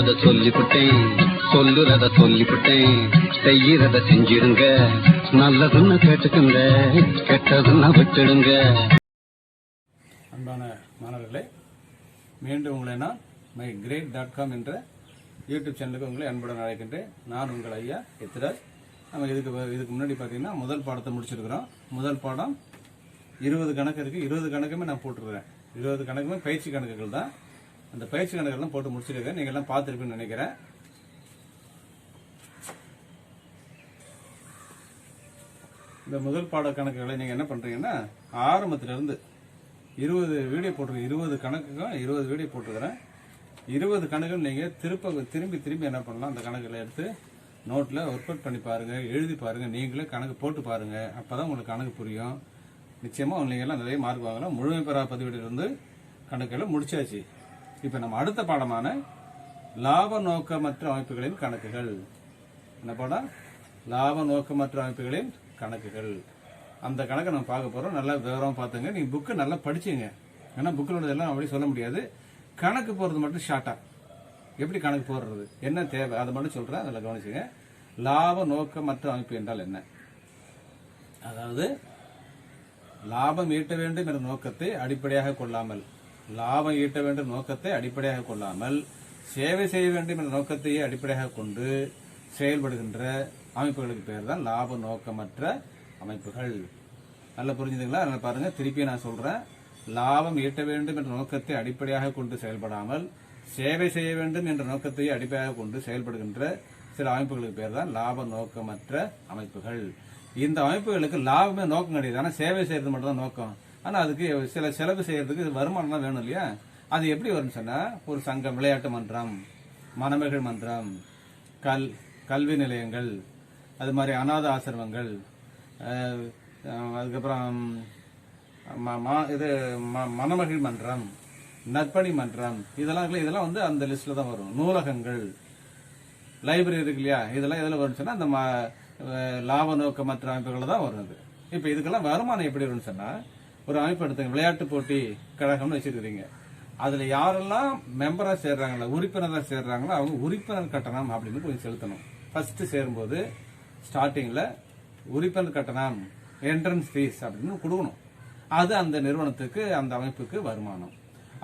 சொல்றத சொல்லிவிட்டேன், சொல்லுறத சொல்லிவிட்டேன், செய்யறத செஞ்சிடுங்க. நல்லதுன்னு கேட்டுக்குங்க, கெட்டதுன்னா விட்டுடுங்க. அன்பான மாணவர்களே, மீண்டும் உங்களை நான் mygrade.com என்ற யூடியூப் சேனலுக்கு உங்களை அன்புடன் அழைக்கின்றேன். நான் உங்கள் ஐயா எத்திராஜ். நம்ம இதுக்கு முன்னாடி பார்த்தீங்கன்னா முதல் பாடத்தை முடிச்சிருக்கிறோம். முதல் பாடம் 20 கணக்கு இருக்கு. 20 கணக்குமே நான் போட்டுருக்கிறேன். 20 கணக்குமே பயிற்சி கணக்குகள் தான். அந்த பயிற்சி கணக்குகள்லாம் போட்டு முடிச்சிருக்கேன். நீங்க எல்லாம் பார்த்துருப்பீங்கன்னு நினைக்கிறேன். இந்த முதல் பாட கணக்குகளை நீங்க என்ன பண்றீங்கன்னா, ஆரம்பத்திலிருந்து 20 வீடியோ போட்டிருக்கேன். 20 கணக்குக்கும் 20 வீடியோ போட்டுக்கிறேன். 20 கணக்குகள் நீங்க திரும்பி என்ன பண்ணலாம், அந்த கணக்குகளை எடுத்து நோட்ல ஒர்க் அவுட் பண்ணி பாருங்க, எழுதி பாருங்க, நீங்களே கணக்கு போட்டு பாருங்க. அப்பதான் உங்களுக்கு கணக்கு புரியும். நிச்சயமா நீங்க எல்லாம் நிறைய மார்க் வாங்கலாம். முழுமை பெறா பதிவேட்டிலிருந்து கணக்குகளை முடிச்சாச்சு. இப்ப நம்ம அடுத்த பாடமான லாப நோக்கமற்ற அமைப்புகளின் கணக்குகள். என்ன பாடம்? லாப நோக்கமற்ற அமைப்புகளின் கணக்குகள். அந்த கணக்கை நம்ம பார்க்க போறோம். நல்லா விவரமா பார்த்துங்க. நீங்க புக்கு நல்லா படிச்சுங்க. ஏன்னா புக்கில் எல்லாம் அப்படி சொல்ல முடியாது. கணக்கு போறது மட்டும் ஷார்ட்டா எப்படி கணக்கு போடுறது, என்ன தேவை, அதை மட்டும் சொல்றேன். அதில் கவனிச்சுங்க. லாப நோக்கமற்ற அமைப்பு என்றால் என்ன? அதாவது லாபம் ஈட்ட வேண்டும் என்ற நோக்கத்தை அடிப்படையாக கொள்ளாமல், லாபம் ஈட்ட வேண்டும் நோக்கத்தை அடிப்படையாக கொள்ளாமல், சேவை செய்ய வேண்டும் என்ற நோக்கத்தையே அடிப்படையாக கொண்டு செயல்படுகின்ற அமைப்புகளுக்கு பெயர் தான் லாப நோக்கமற்ற அமைப்புகள். நல்லா புரிஞ்சுதுங்களா? நல்லா பாருங்க, திருப்பி நான் சொல்றேன். லாபம் ஈட்ட வேண்டும் என்ற நோக்கத்தை அடிப்படையாக கொண்டு செயல்படாமல், சேவை செய்ய வேண்டும் என்ற நோக்கத்தையே அடிப்படையாக கொண்டு செயல்படுகின்ற சில அமைப்புகளுக்கு பேர் தான் லாப நோக்கமற்ற அமைப்புகள். இந்த அமைப்புகளுக்கு லாபமே நோக்கம் கிடையாது. ஆனா சேவை செய்யறது மட்டும் தான் நோக்கம். ஆனா அதுக்கு சில செலவு செய்யறதுக்கு வருமானம் தான் வேணும் இல்லையா? அது எப்படி வரும்னு சொன்னா, ஒரு சங்கம், விளையாட்டு மன்றம், மணமகள் மன்றம், கல்வி நிலையங்கள், அது மாதிரி அநாத ஆசிரமங்கள், அதுக்கப்புறம் மணமகள் மன்றம், நற்பணி மன்றம், இதெல்லாம் வந்து அந்த லிஸ்ட்ல தான் வரும். நூலகங்கள், லைப்ரரி இருக்கு இல்லையா, இதெல்லாம் எதுல வரும்னு சொன்னா அந்த லாப நோக்கமற்ற அமைப்புகள் தான் வருது. இப்ப இதுக்கெல்லாம் வருமானம் எப்படி வரும்னு சொன்னா, ஒரு அமைப்பு எடுத்துங்க, விளையாட்டு போட்டி கழகம்னு வச்சிருக்கீங்க. அதுல யாரெல்லாம் மெம்பரா சேர்றாங்களோ, உறுப்பினரா சேர்றாங்களோ, அவங்க உறுப்பினர் கட்டணம் அப்படின்னு கொஞ்சம் செலுத்தணும். ஃபர்ஸ்ட் சேரும்போது ஸ்டார்டிங்ல உறுப்பினர் கட்டணம், என்ட்ரன்ஸ் ஃபீஸ் அப்படின்னு கொடுக்கணும். அது அந்த நிறுவனத்துக்கு, அந்த அமைப்புக்கு வருமானம்.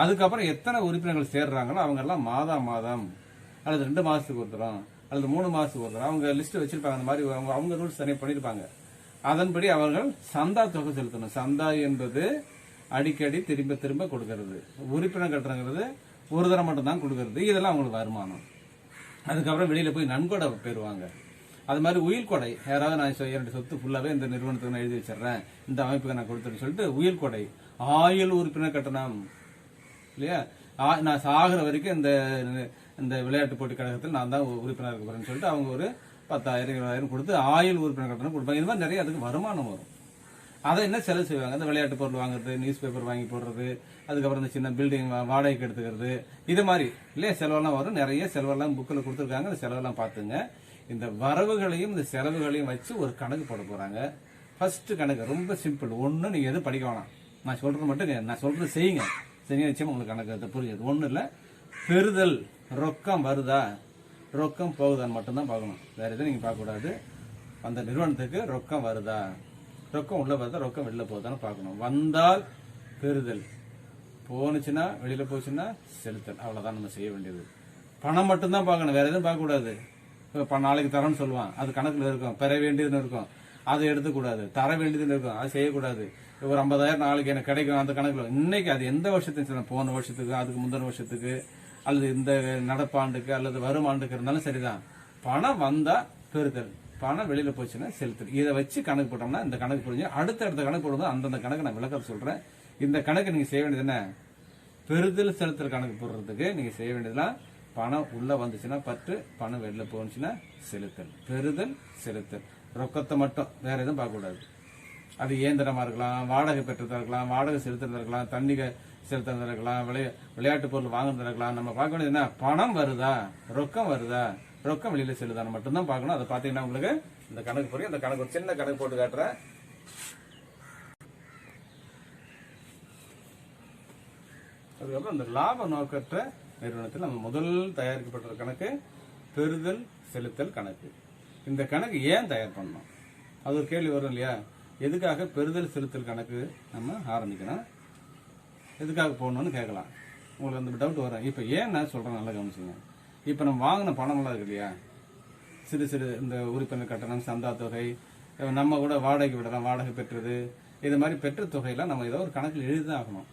அதுக்கப்புறம் எத்தனை உறுப்பினர்கள் சேர்றாங்களோ அவங்க எல்லாம் மாதம் அல்லது 2 மாசத்துக்கு ஒரு தரம் அல்லது 3 மாசத்துக்கு ஒரு தரம் அவங்க லிஸ்ட் வச்சிருப்பாங்க. அந்த மாதிரி அவங்க ரூல்ஸ் தனியாக பண்ணிருப்பாங்க. அதன்படி அவர்கள் சந்தா தொகை செலுத்தணும். சந்தா என்பது அடிக்கடி திரும்ப கொடுக்கறது. உறுப்பினர் கட்டுறங்கிறது ஒரு தரம் மட்டும் தான் கொடுக்கறது. இதெல்லாம் அவங்களுக்கு வருமானம். அதுக்கப்புறம் வெளியில போய் நன்கொடை பெறுவாங்க. அது மாதிரி உயில் கொடை, யாராவது நான் என்னுடைய சொத்து ஃபுல்லாவே இந்த நிறுவனத்துக்கு நான் எழுதி வச்சிடறேன், இந்த அமைப்புக்கு நான் கொடுத்துட்டு சொல்லிட்டு உயில் கொடை, ஆயுள் உறுப்பினர் கட்டணம் இல்லையா, நான் சாகிற வரைக்கும் இந்த விளையாட்டு போட்டி கழகத்தில் நான் தான் உறுப்பினர் இருக்க போறேன்னு சொல்லிட்டு அவங்க ஒரு 10,000 20,000 கொடுத்து ஆயுள் உறுப்பினர் கட்டணம் கொடுப்பாங்க. இது மாதிரி நிறைய அதுக்கு வருமானம் வரும். அதை என்ன செலவு செய்வாங்க, அந்த விளையாட்டு பொருள் வாங்குறது, நியூஸ் பேப்பர் வாங்கி போடுறது, அதுக்கப்புறம் இந்த சின்ன பில்டிங் வாடகைக்கு எடுத்துக்கிறது, இது மாதிரி இல்லையா செலவெல்லாம் வரும். நிறைய செலவெல்லாம் புக்கில் கொடுத்துருக்காங்க. அந்த செலவெல்லாம் பார்த்துங்க. இந்த வரவுகளையும் இந்த செலவுகளையும் வச்சு ஒரு கணக்கு போட போறாங்க. ஃபர்ஸ்ட் கணக்கு ரொம்ப சிம்பிள். ஒண்ணு நீங்க எதுவும் படிக்க வேணாம், நான் சொல்றது மட்டும் நான் சொல்றது செய்யுங்க. சரியா? நிச்சயம் உங்களுக்கு கணக்கு புரியுது. ஒண்ணு இல்ல, பெறுதல், ரொக்கம் வருதா, ரொக்கம் போகுதான்னு மட்டும்தான் பார்க்கணும். வேற எதுவும் நீங்க பார்க்க கூடாது. அந்த நிறுவனத்துக்கு ரொக்கம் வருதா, ரொக்கம் உள்ள வருதா, ரொக்கம் வெளில போகுதான்னு பார்க்கணும். வந்தால் பெறுதல், போனுச்சுன்னா வெளியில போச்சுன்னா செலுத்தல். அவ்வளவுதான் நம்ம செய்ய வேண்டியது. பணம் மட்டும்தான் பார்க்கணும், வேற எதுவும் பார்க்க கூடாது. நாளைக்கு தரேன்னு சொல்லுவான், அது கணக்குல இருக்கும். பெற வேண்டியதுன்னு இருக்கும், அதை எடுத்துக்கூடாது. தர வேண்டியதுன்னு இருக்கும், அது செய்யக்கூடாது. ஒரு 50,000 நாளைக்கு எனக்கு கிடைக்கும், அந்த கணக்குல இன்னைக்கு அது எந்த வருஷத்துக்கு, போன வருஷத்துக்கு, அதுக்கு முந்தின வருஷத்துக்கு, அல்லது இந்த நடப்பாண்டுக்கு அல்லது வரும் ஆண்டுக்கு இருந்தாலும் சரிதான். பணம் வந்தா பெறுதல், பணம் வெளியில போச்சுன்னா செலுத்தல். இதை வச்சு கணக்கு போட்டோம்னா இந்த கணக்கு புரிஞ்சு அடுத்த கணக்கு போடும்போது அந்தந்த கணக்கு நான் விளக்கம் சொல்றேன். இந்த கணக்கு நீங்க செய்ய வேண்டியது என்ன, பெறுதல் செலுத்தல் கணக்கு போடுறதுக்கு நீங்க செய்ய வேண்டியதுலாம், பணம் உள்ள வந்துச்சுன்னா பற்று, பணம் வெளில போச்சுன்னா செலுத்தல். பெறுதல் செலுத்தல், ரொக்கத்தை மட்டும், வேற எதுவும் பார்க்க கூடாது. அது இயந்திரமா இருக்கலாம், வாடகை பெற்றதா இருக்கலாம், வாடகை செலுத்துறதா இருக்கலாம், தண்ணி செலுத்துறதா இருக்கலாம், விளையாட்டு பொருள் வாங்குறதா இருக்கலாம். நம்ம பார்க்க வேண்டியது என்ன, பணம் வருதா, ரொக்கம் வருதா, ரொக்கம் வெளியில செல்லுதா மட்டும்தான் பார்க்கணும். அதை பார்த்தீங்கன்னா உங்களுக்கு இந்த கணக்கு புரியும். இந்த கணக்கு ஒரு சின்ன கணக்கு போட்டு காட்டுறேன். அதுக்கப்புறம் இந்த லாப நோக்கற்ற நிறுவனத்தில் நம்ம முதல் தயாரிக்கப்பட்ட கணக்கு பெறுதல் செலுத்தல் கணக்கு. இந்த கணக்கு ஏன் தயார் பண்ணோம், அது ஒரு கேள்வி வரும் இல்லையா. எதுக்காக பெறுதல் செலுத்தல் கணக்கு நம்ம ஆரம்பிக்கணும், எதுக்காக போகணும்னு கேட்கலாம். உங்களுக்கு அந்த டவுட் வரும். இப்போ ஏன் நான் சொல்றேன், நல்லா கவனிச்சுங்க. இப்போ நம்ம வாங்கின பணம்லாம் இருக்கு இல்லையா, சிறு சிறு இந்த உறுப்பினர் கட்டணம், சந்தா தொகை, நம்ம கூட வாடகை விடலாம், வாடகை பெற்றது, இது மாதிரி பெற்ற தொகையெல்லாம் நம்ம ஏதோ ஒரு கணக்கில் எழுதிதான் ஆகணும்.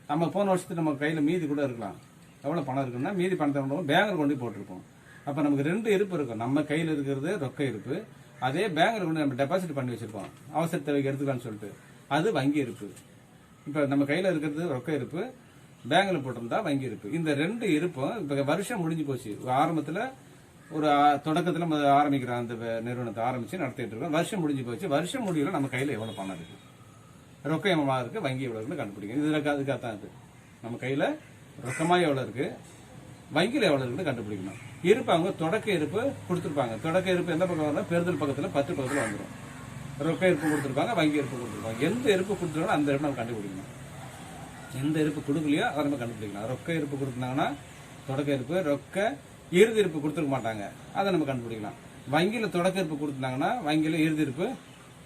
நம்ம போன வருஷத்துக்கு நம்ம கையில் மீதி கூட இருக்கலாம். எவ்வளோ பணம் இருக்குன்னா மீதி பணத்தை பேங்கில் கொண்டு போய் போட்டிருப்போம். அப்போ நமக்கு 2 இருப்பு இருக்கும். நம்ம கையில் இருக்கிறது ரொக்க இருப்பு, அதே பேங்கில் கொண்டு நம்ம டெபாசிட் பண்ணி வச்சிருப்போம் அவசர தேவைக்கு எடுத்துக்கலாம்னு சொல்லிட்டு, அது வங்கி இருப்பு. இப்போ நம்ம கையில் இருக்கிறது ரொக்க இருப்பு, பேங்கில் போட்டிருந்தா வங்கி இருப்பு. இந்த 2 இருப்பும் இப்போ வருஷம் முடிஞ்சு போச்சு. ஆரம்பத்தில் ஒரு தொடக்கத்தில் நம்ம ஆரம்பிக்கிற அந்த நிறுவனத்தை ஆரம்பிச்சு நடத்திட்டு இருக்கோம். வருஷம் முடிஞ்சு போச்சு. வருஷம் முடியல நம்ம கையில் எவ்வளோ பணம் இருக்கு, ரொக்கம் எவ்வளோ இருக்கு, வங்கி எவ்வளோ இருக்குன்னு கண்டுபிடிக்கணும். இதுல அதுக்காகத்தான் இது. நம்ம கையில் ரொக்கமாக எவ்வளோ இருக்கு, வங்கியில் எவ்வளோ இருக்குன்னு கண்டுபிடிக்கணும். இருப்பு அவங்க தொடக்க இருப்பு கொடுத்துருப்பாங்க. தொடக்க இருப்பு எந்த பக்கம் வரணும், பெறுதல் பக்கத்தில் 10 பக்கத்தில் வந்துடும். ரொக்க இருப்பு கொடுத்துருப்பாங்க, வங்கி இருப்பு கொடுத்துருப்பாங்க. எந்த இருப்பு கொடுத்துருக்கோம் அந்த இருப்பு நம்ம கண்டுபிடிக்கணும். எந்த இருப்பு கொடுக்கலையோ அதை நம்ம கண்டுபிடிக்கலாம். ரொக்க இருப்பு கொடுத்துருந்தாங்கன்னா தொடக்க இருப்பு, ரொக்க இறுதி இருப்பு கொடுத்துருக்க மாட்டாங்க, அதை நம்ம கண்டுபிடிக்கலாம். வங்கியில் தொடக்க இருப்பு கொடுத்துருந்தாங்கன்னா வங்கியில் இறுதி இருப்பு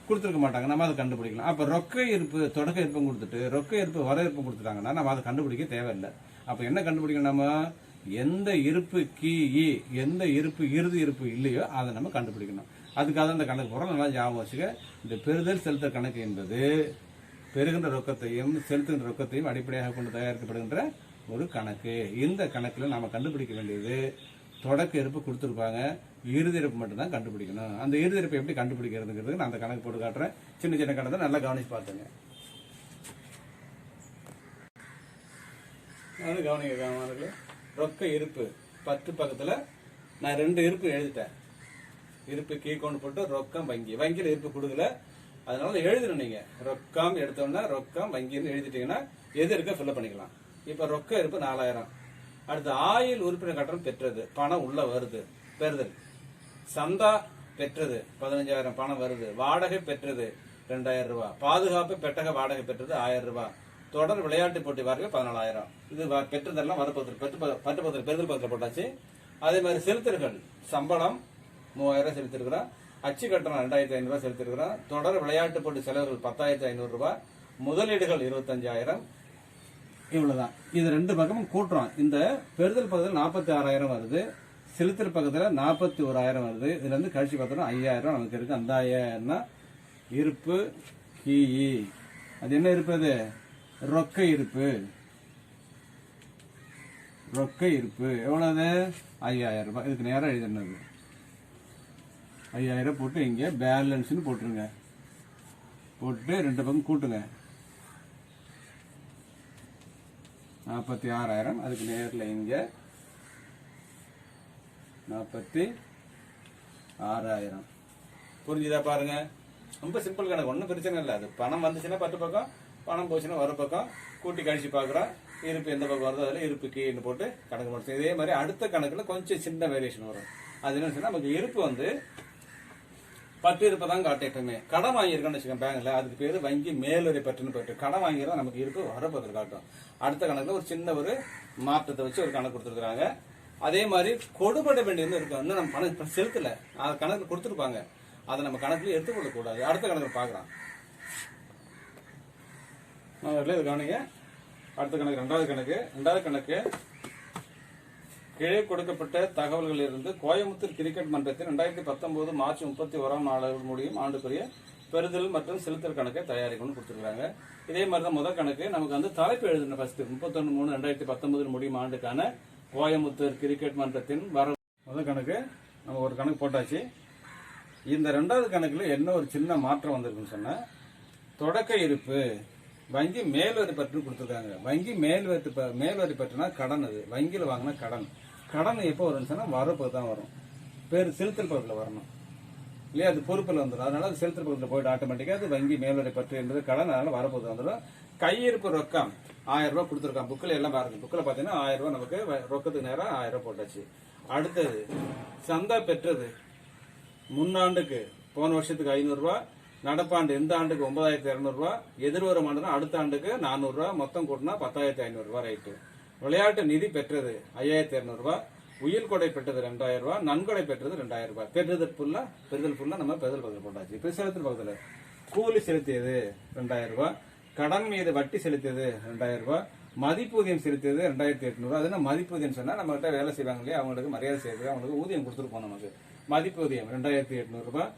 கொடுத்துருக்க மாட்டாங்க, நம்ம அதை கண்டுபிடிக்கலாம். அப்போ ரொக்க இருப்பு தொடக்க இருப்பும் கொடுத்துட்டு ரொக்க இருப்பு வர இருப்பு கொடுத்துட்டாங்கன்னா நம்ம அதை கண்டுபிடிக்க தேவையில்லை. அப்போ என்ன கண்டுபிடிக்கணும், நம்ம எந்த இருப்பு எந்த இருப்பு இறுதி இருப்பு இல்லையோ அதை நம்ம கண்டுபிடிக்கணும். அதுக்காக அந்த கணக்கு போகிறோம். நல்லா ஞாபகம் வச்சுக்க. இந்த பெறுதல் செலுத்தல் கணக்கு என்பது பெறுகின்ற ரொக்கத்தையும் செலுத்துகின்ற ரொக்கத்தையும் அடிப்படையாக கொண்டு தயாரிக்கப்படுகின்ற ஒரு கணக்கு. இந்த கணக்கில் நாம கண்டுபிடிக்க வேண்டியது தொடக்க இருப்பு கொடுத்துருப்பாங்க, இறுதி இருப்பு மட்டும்தான் கண்டுபிடிக்கணும். அந்த இறுதி இருப்பை எப்படி கண்டுபிடிக்கிறதுங்கிறது நான் அந்த கணக்கு போட்டு காட்டுறேன். சின்ன சின்ன கணக்கு நல்லா கவனிச்சு பார்த்துங்க. கவனிக்க ரொக்க இருப்பு 10 பக்கத்துல நான் 2 இருப்பு எழுதிட்டேன். இருப்பு கீழ்கொண்டு போட்டு ரொக்கம் வங்கி, வங்கியில் இருப்பு கொடுக்கல, அதனால எழுதணும். நீங்க ரொக்கம் எடுத்தோம்னா ரொக்கம் வங்கின்னு எழுதிட்டீங்கன்னா எது இருக்க ஃபில்அப் பண்ணிக்கலாம். இப்ப ரொக்க இருப்பு 4000. அடுத்து ஆயில் உறுப்பினர் கட்டணம் பெற்றது, பணம் உள்ள வருது, பெறுதல். சந்தா பெற்றது 15000 பணம் வருது. வாடகை பெற்றது 2000 ரூபாய். பாதுகாப்பு பெட்டக வாடகை பெற்றது 1000 ரூபாய். தொடர் விளையாட்டு போட்டி வாடகை 14000. இது பெற்றதெல்லாம் வரப்போது பெறுதல் பத்திரம் போட்டாச்சு. அதே மாதிரி செலுத்திருக்கள் சம்பளம் 3000 செலுத்திருக்கிறோம். அச்சு கட்டணம் 2500 ரூபாய் செலுத்திருக்கிறோம். தொடர் விளையாட்டு போட்டி செலவுகள் 10500 ரூபாய். முதலீடுகள் 25000. இவ்வளவுதான். இது 2 பக்கமும் கூட்டுறோம். இந்த பெறுதல் பக்கத்தில் 46000 வருது, செலுத்தல் பக்கத்தில் 41000 வருது. இதுல இருந்து கழிச்சு பார்த்தோம்னா 5000 நமக்கு இருக்கு. அந்த 5000 இருப்பு அது என்ன இருப்பு, அது ரொக்க இருப்பு. ரொக்க இருப்பு எவ்வளவு, 5000 ரூபாய். இதுக்கு நேரம் எழுதினது 5000 போட்டு இங்க பேலன்ஸ் போட்டுருங்க. போட்டு 2 பக்கம் கூட்டுங்க, 46000. அதுக்கு நேரில் இங்க 46000. புரிஞ்சுதா பாருங்க. ரொம்ப சிம்பிள் கணக்கு, ஒன்றும் பிரச்சனை இல்லை. அது பணம் வந்துச்சுன்னா 10 பக்கம், பணம் போச்சுன்னா வர பக்கம் கூட்டி கழிச்சு பார்க்குறோம். இருப்பு எந்த பக்கம் வருதோ அதில் இருப்பு கீழே போட்டு கணக்கு முடிச்சு. இதே மாதிரி அடுத்த கணக்கில் கொஞ்சம் சின்ன வேரியேஷன் வரும். அது என்ன சொன்னா, நமக்கு இருப்பு வந்து 10 இருப்பு தான் காட்டிட்டுமே. கடன் வாங்கியிருக்கோம்னு வச்சுக்கோங்க பேங்க்ல, அதுக்கு பேரு வங்கி மேலுரை பற்றுன்னு போயிட்டு கடன் வாங்கிதான் நமக்கு இருப்பு வரப்போதில் காட்டும். அடுத்த கணக்குல ஒரு சின்ன ஒரு மாற்றத்தை வச்சு ஒரு கணக்கு கொடுத்துருக்காங்க. அதே மாதிரி கொடுபட வேண்டியது இருக்கும். இன்னும் நம்ம பணம் செலுத்தல, அது கணக்கு கொடுத்துருப்பாங்க, அதை நம்ம கணக்குல எடுத்துக்கொள்ள கூடாது. அடுத்த கணக்கு பாக்குறோம். கவனிங்க. அடுத்த கணக்கு ரெண்டாவது கணக்கு கீழே கொடுக்கப்பட்ட தகவல்களில் இருந்து கோயம்புத்தூர் கிரிக்கெட் மன்றத்தின் 2019 மார்ச் 31ஆம் நாள் முடியும் ஆண்டுக்குரிய பெறுதல் மற்றும் செலுத்தல் கணக்கை தயாரிக்கணும்னு கொடுத்துருக்காங்க. இதே மாதிரிதான் முதல் கணக்கு நமக்கு வந்து தலைப்பு எழுதுன ஃபர்ஸ்ட் 31/3/2019 முடியும் ஆண்டுக்கான கோயம்புத்தூர் கிரிக்கெட் மன்றத்தின் முதல் கணக்கு நம்ம ஒரு கணக்கு போட்டாச்சு. இந்த 2வது கணக்குல என்ன ஒரு சின்ன மாற்றம் வந்திருக்குன்னு சொன்னா, தொடக்க இருப்பு வங்கி மேல்வரி பற்று கொடுத்துருக்காங்க. வங்கி மேல்வரி பற்றுனா கடன். அது வங்கியில் வாங்கினா கடன் எப்போ வரும்னு சொன்னா வரப்போ தான் வரும். பேர் செலுத்தல் பக்கத்தில் வரணும் இல்லையா, அது பொறுப்பில் வந்துடும். அதனால அது செலுத்தல் பக்கத்தில் போயிட்டு ஆட்டோமேட்டிக்கா அது வங்கி மேல்வரி பற்று என்பது கடன், அதனால வரப்போது வந்துடும். கையிருப்பு ரொக்கம் 1000 ரூபாய் கொடுத்துருக்கான். புக்கில் எல்லாம் பாருங்க. புக்கில் பாத்தீங்கன்னா 1000 ரூபாய் நமக்கு ரொக்கத்துக்கு நேரம் 1000 ரூபாய் போட்டாச்சு. அடுத்தது சந்தா பெற்றது முன்னாண்டுக்கு போன வருஷத்துக்கு 500 ரூபாய், நடப்பாண்டு இந்த ஆண்டுக்கு 9200 ரூபாய், எதிர்வரும் ஆண்டுனா அடுத்த ஆண்டுக்கு 400 ரூபாய், மொத்தம் கூட்டினா 10500 ரூபாய். ரைட்டு. விளையாட்டு நிதி பெற்றது 5200 ரூபாய், உயிர் கொடை பெற்றது 2000 ரூபாய், நன்கொடை பெற்றது 2000 ரூபாய். பெறுதல் ஃபுல்லா நம்ம பெறுதல் பகுதியில் போட்டாச்சு. இப்ப செலுத்தல் பகுதியில் கூலி செலுத்தியது 2000 ரூபாய், கடன் மீது வட்டி செலுத்தியது 2000 ரூபாய், மதிப்பூதியம் செலுத்தியது 2800. அது என்ன மதிப்பூதியம் சொன்னா நம்ம கிட்ட வேலை செய்வாங்க இல்லையா, அவங்களுக்கு மரியாதை செய்யறது, அவங்களுக்கு ஊதியம் கொடுத்துருப்போம். நமக்கு மதிப்பூதியம் 2800 ரூபாய்,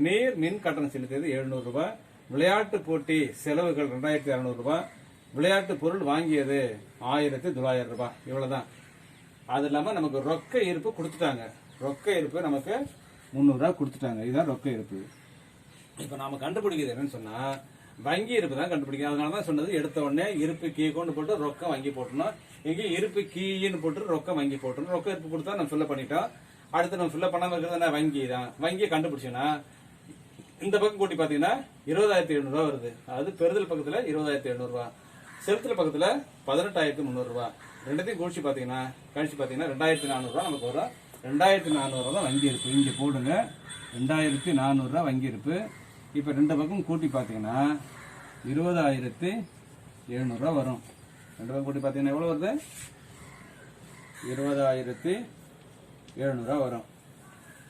நீர் மின் கட்டணம் செலுத்தியது 700 ரூபாய், விளையாட்டு போட்டி செலவுகள் 2600 ரூபாய், விளையாட்டு பொருள் வாங்கியது 1900 ரூபாய். இவ்வளவுதான். அது இல்லாம நமக்கு ரொக்க இருப்பு கொடுத்துட்டாங்க. ரொக்க இருப்பு நமக்கு 300 ரூபாய் கொடுத்துட்டாங்க. இதுதான் ரொக்க இருப்பு. இப்ப நாம கண்டுபிடிக்கிறது என்னன்னு சொன்னா வங்கி இருப்பு தான் கண்டுபிடிக்கும். அதனாலதான் சொன்னது எடுத்த உடனே இருப்பு கீ கொண்டு போட்டு ரொக்கம் வங்கி போட்டணும். இங்கே இருப்பு கீன்னு போட்டு ரொக்கம் வங்கி போட்டணும். ரொக்க இருப்பு கொடுத்தா நம்ம ஃபில்அப் பண்ணிட்டோம். அடுத்து நம்ம ஃபில்அப் பண்ணாம இருக்கிறது வங்கி தான். வங்கியை கண்டுபிடிச்சோன்னா இந்த பக்கம் கூட்டி பாத்தீங்கன்னா 20700 ரூபாய் வருது. அதாவது பெறுதல் பக்கத்துல 20700 ரூபாய், செலுத்தல் பக்கத்துல 18300 ரூபாய். ரெண்டத்தையும் கழிச்சு பாத்தீங்கன்னா 2400 ரூபாய் நமக்கு வரும். 2400 ரூபாய் வங்கி இருப்பு. இங்க போடுங்க 2400 ரூபாய் வங்கி இருப்பு. இப்ப ரெண்டு பக்கம் கூட்டி பாத்தீங்கன்னா 20700 ரூபாய் வரும். ரெண்டு பக்கம் கூட்டி பாத்தீங்கன்னா எவ்வளவு வருது? 20700 ரூபாய் வரும்.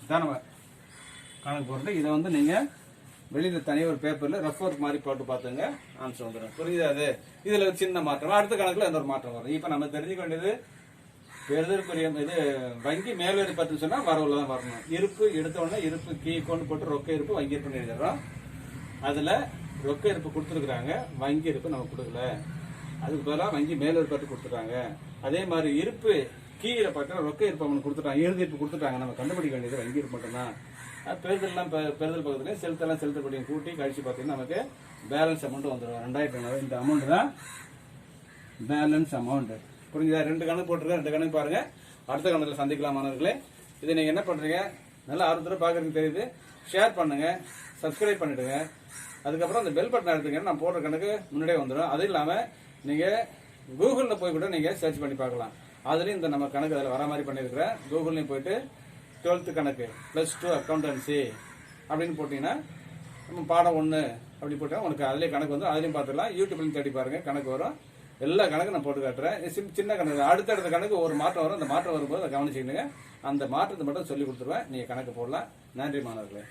இதான் நம்ம கணக்கு போட்டு இதை வந்து நீங்க வெளியில தனி ஒரு பேப்பர்ல ரஃப் ஒர்க் மாதிரி போட்டு பாத்துங்க, ஆன்சர் வந்துடும். புரியுது? அது இதுல ஒரு சின்ன மாற்றம், அடுத்த கணக்குல எந்த ஒரு மாற்றம் வரும். இப்ப நம்ம தெரிஞ்சுக்க வேண்டியது பெறுதற்குரிய இது வங்கி மேல்வரி பத்து சொன்னா வரவுல தான் வரணும். இருப்பு எடுத்த உடனே இருப்பு கீ கொண்டு போட்டு ரொக்க இருப்பு வங்கி இருப்பு எழுதிடுறோம். அதுல ரொக்க இருப்பு கொடுத்துருக்காங்க, வங்கி இருப்பு நம்ம கொடுக்கல. அதுக்கு பதிலாக வங்கி மேல்வரி பத்து கொடுத்துட்டாங்க. அதே மாதிரி இருப்பு கீழே பார்த்தா ரொக்க இருப்பு அவனுக்கு கொடுத்துட்டாங்க, இறுதி இருப்பு கொடுத்துட்டாங்க. நம்ம கண்டுபிடிக்க வேண்டியது வங்கி இருப்பு மட்டும்தான். பெறுதல் பக்கத்துல செலுத்தப்படியும் கூட்டி கழிச்சு பார்த்தீங்கன்னா நமக்கு பேலன்ஸ் அமௌண்ட் வந்துடும் 2500. இந்த அமௌண்ட் தான் பேலன்ஸ் அமௌண்ட். புரிஞ்சுதா? ரெண்டு கணக்கு போட்டுருக்கேன், ரெண்டு கணக்கு பாருங்க. அடுத்த கணக்குல சந்திக்கலாம் மாணவர்களே. இதை நீங்க என்ன பண்றீங்க, நல்லா ஆர்வத்தோட பாக்குறதுக்கு தெரியுது, ஷேர் பண்ணுங்க, சப்ஸ்கிரைப் பண்ணிடுங்க. அதுக்கப்புறம் அந்த பெல் பட்டன் எடுத்துங்க, நான் போடுற கணக்கு முன்னாடியே வந்துடும். அது இல்லாம நீங்க கூகுள்ல போய் கூட நீங்க சர்ச் பண்ணி பார்க்கலாம். அதுலயும் இந்த நம்ம கணக்கு அதில் வர மாதிரி பண்ணிருக்கிறேன். கூகுள்லயும் போயிட்டு 12th கணக்கு +2 அக்கௌண்டன்சி அப்படின்னு போட்டீங்கன்னா நம்ம பாடம் 1 அப்படி போட்டா உனக்கு அதுலயே கணக்கு வந்து அதுலயும் பார்த்துக்கலாம். யூடியூப்லயும் தேடி பாருங்க, கணக்கு வரும். எல்லா கணக்கும் நான் போட்டு காட்டுறேன். சின்ன கணக்கு, அடுத்தடுத்த கணக்கு ஒரு மாற்றம் வரும். அந்த மாற்றம் வரும்போது அதை கவனிச்சுக்கணுங்க. அந்த மாற்றத்தை மட்டும் சொல்லி கொடுத்துருவேன், நீங்க கணக்கு போடலாம். நன்றி மாணவர்களே.